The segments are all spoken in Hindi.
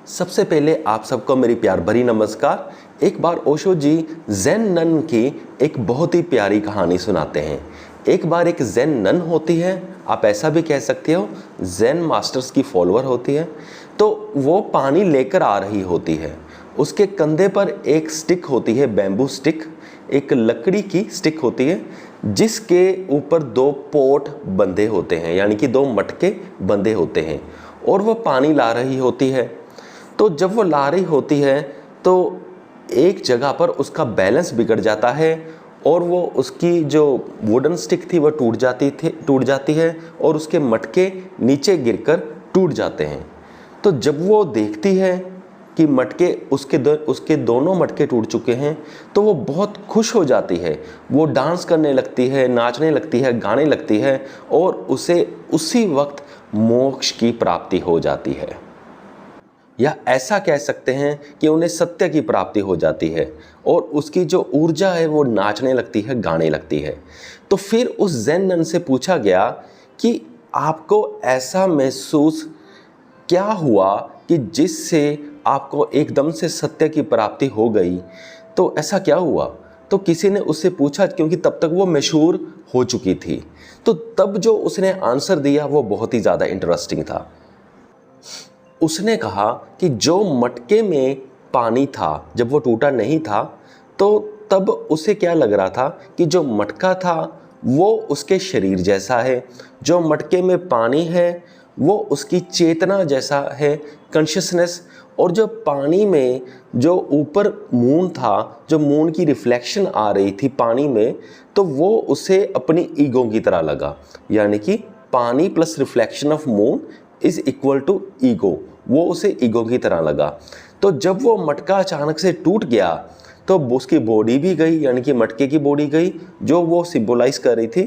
सबसे पहले आप सबको मेरी प्यार भरी नमस्कार। एक बार ओशो जी ज़ेन नन की एक बहुत ही प्यारी कहानी सुनाते हैं। एक बार एक ज़ेन नन होती है, आप ऐसा भी कह सकते हो ज़ेन मास्टर्स की फॉलोअर होती है। तो वो पानी लेकर आ रही होती है। उसके कंधे पर एक स्टिक होती है, बैम्बू स्टिक, एक लकड़ी की स्टिक होती है जिसके ऊपर दो पोट बंधे होते हैं, यानी कि दो मटके बंधे होते हैं, और वो पानी ला रही होती है। तो जब वो ला रही होती है तो एक जगह पर उसका बैलेंस बिगड़ जाता है और वो उसकी जो वुडन स्टिक थी वो टूट जाती है और उसके मटके नीचे गिरकर टूट जाते हैं। तो जब वो देखती है कि उसके दोनों मटके टूट चुके हैं तो वो बहुत खुश हो जाती है। वो डांस करने लगती है, नाचने लगती है, गाने लगती है और उसे उसी वक्त मोक्ष की प्राप्ति हो जाती है, या ऐसा कह सकते हैं कि उन्हें सत्य की प्राप्ति हो जाती है और उसकी जो ऊर्जा है वो नाचने लगती है, गाने लगती है। तो फिर उस ज़ेन नन से पूछा गया कि आपको ऐसा महसूस क्या हुआ कि जिससे आपको एकदम से सत्य की प्राप्ति हो गई, तो ऐसा क्या हुआ? तो किसी ने उससे पूछा, क्योंकि तब तक वो मशहूर हो चुकी थी। तो तब जो उसने आंसर दिया वो बहुत ही ज़्यादा इंटरेस्टिंग था। उसने कहा कि जो मटके में पानी था, जब वो टूटा नहीं था, तो तब उसे क्या लग रहा था कि जो मटका था वो उसके शरीर जैसा है, जो मटके में पानी है वो उसकी चेतना जैसा है, कॉन्शियसनेस। और जो पानी में जो ऊपर मून था, जो मून की रिफ्लेक्शन आ रही थी पानी में, तो वो उसे अपनी ईगो की तरह लगा, यानी कि पानी plus reflection of moon is equal to ego, वो उसे ईगो की तरह लगा। तो जब वो मटका अचानक से टूट गया तो उसकी बॉडी भी गई, यानी कि मटके की बॉडी गई जो वो सिंबलाइज कर रही थी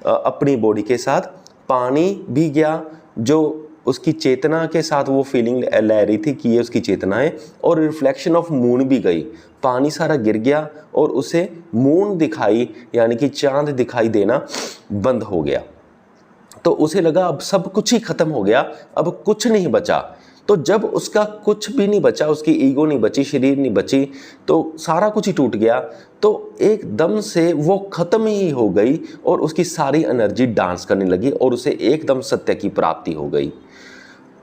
अपनी बॉडी के साथ। पानी भी गया जो उसकी चेतना के साथ वो फीलिंग ले रही थी कि ये उसकी चेतना है, और रिफ्लेक्शन ऑफ मून भी गई। पानी सारा गिर गया और उसे मून दिखाई, यानी कि चांद दिखाई देना बंद हो गया। तो उसे लगा अब सब कुछ ही खत्म हो गया, अब कुछ नहीं बचा। तो जब उसका कुछ भी नहीं बचा, उसकी ईगो नहीं बची, शरीर नहीं बची, तो सारा कुछ ही टूट गया, तो एकदम से वो खत्म ही हो गई और उसकी सारी एनर्जी डांस करने लगी और उसे एकदम सत्य की प्राप्ति हो गई।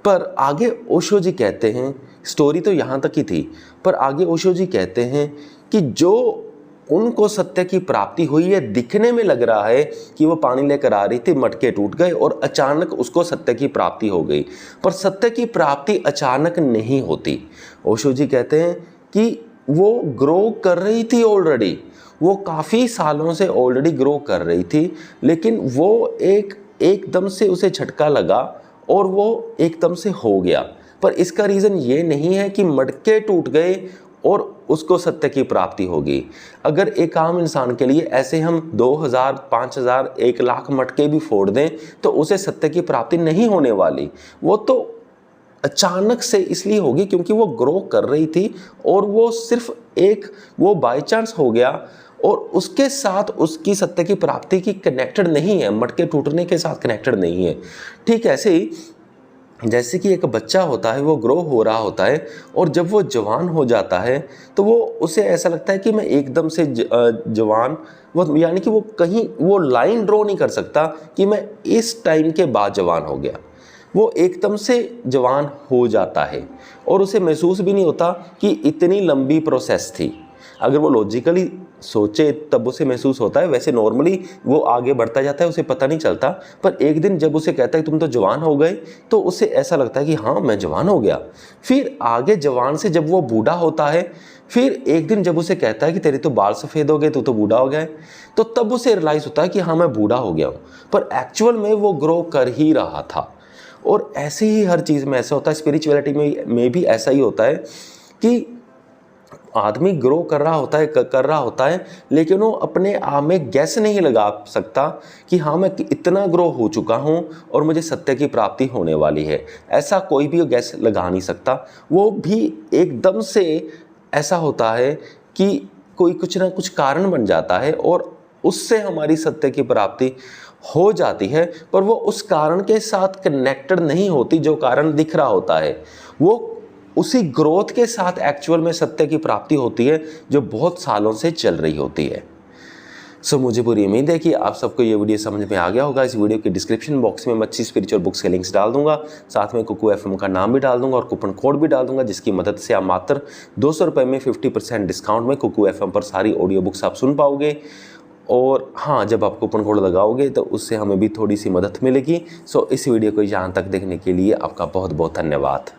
पर आगे ओशो जी कहते हैं, स्टोरी तो यहाँ तक ही थी, पर आगे ओशो जी कहते हैं कि जो उनको सत्य की प्राप्ति हुई है, दिखने में लग रहा है कि वो पानी लेकर आ रही थी, मटके टूट गए और अचानक उसको सत्य की प्राप्ति हो गई, पर सत्य की प्राप्ति अचानक नहीं होती। ओशो जी कहते हैं कि वो ग्रो कर रही थी ऑलरेडी, वो काफ़ी सालों से ऑलरेडी ग्रो कर रही थी, लेकिन वो एकदम से उसे झटका लगा और वो एकदम से हो गया। पर इसका रीज़न ये नहीं है कि मटके टूट गए और उसको सत्य की प्राप्ति होगी। अगर एक आम इंसान के लिए ऐसे हम 2000, 5000, 1 लाख मटके भी फोड़ दें तो उसे सत्य की प्राप्ति नहीं होने वाली। वो तो अचानक से इसलिए होगी क्योंकि वो ग्रो कर रही थी और वो सिर्फ वो बाय चांस हो गया और उसके साथ उसकी सत्य की प्राप्ति की कनेक्टेड नहीं है, मटके टूटने के साथ कनेक्टेड नहीं है। ठीक ऐसे ही जैसे कि एक बच्चा होता है, वो ग्रो हो रहा होता है और जब वो जवान हो जाता है तो वो उसे ऐसा लगता है कि मैं एकदम से जवान, वो यानी कि वो कहीं वो लाइन ड्रॉ नहीं कर सकता कि मैं इस टाइम के बाद जवान हो गया। वो एकदम से जवान हो जाता है और उसे महसूस भी नहीं होता कि इतनी लंबी प्रोसेस थी। अगर वो लॉजिकली सोचे तब उसे महसूस होता है, वैसे नॉर्मली वो आगे बढ़ता जाता है, उसे पता नहीं चलता। पर एक दिन जब उसे कहता है तुम तो जवान हो गए, तो उसे ऐसा लगता है कि हाँ मैं जवान हो गया। फिर आगे जवान से जब वो बूढ़ा होता है, फिर एक दिन जब उसे कहता है कि तेरे तो बाल सफ़ेद हो गए, तू तो बूढ़ा हो गया है, तो तब उसे रियलाइज़ होता है कि हाँ मैं बूढ़ा हो गया हूँ, पर एक्चुअल में वो ग्रो कर ही रहा था। और ऐसे ही हर चीज़ में ऐसा होता है, स्पिरिचुअलिटी में भी ऐसा ही होता है कि आदमी ग्रो कर रहा होता है लेकिन वो अपने आप में गैस नहीं लगा सकता कि हाँ मैं इतना ग्रो हो चुका हूँ और मुझे सत्य की प्राप्ति होने वाली है। ऐसा कोई भी गैस लगा नहीं सकता। वो भी एकदम से ऐसा होता है कि कोई कुछ ना कुछ कारण बन जाता है और उससे हमारी सत्य की प्राप्ति हो जाती है, पर वो उस कारण के साथ कनेक्टेड नहीं होती जो कारण दिख रहा होता है। वो उसी ग्रोथ के साथ एक्चुअल में सत्य की प्राप्ति होती है जो बहुत सालों से चल रही होती है। सो मुझे पूरी उम्मीद है कि आप सबको ये वीडियो समझ में आ गया होगा। इस वीडियो के डिस्क्रिप्शन बॉक्स में मैं अच्छी स्पिरिचुअल बुक्स के लिंक्स डाल दूंगा, साथ में कुकू एफएम का नाम भी डाल दूंगा और कूपन कोड भी डाल दूंगा, जिसकी मदद से आप मात्र 200 रुपये में 50% डिस्काउंट में कुकू एफएम पर सारी ऑडियो बुक्स आप सुन पाओगे। और हाँ, जब आप कूपन कोड लगाओगे तो उससे हमें भी थोड़ी सी मदद मिलेगी। सो इस वीडियो को यहाँ तक देखने के लिए आपका बहुत बहुत धन्यवाद।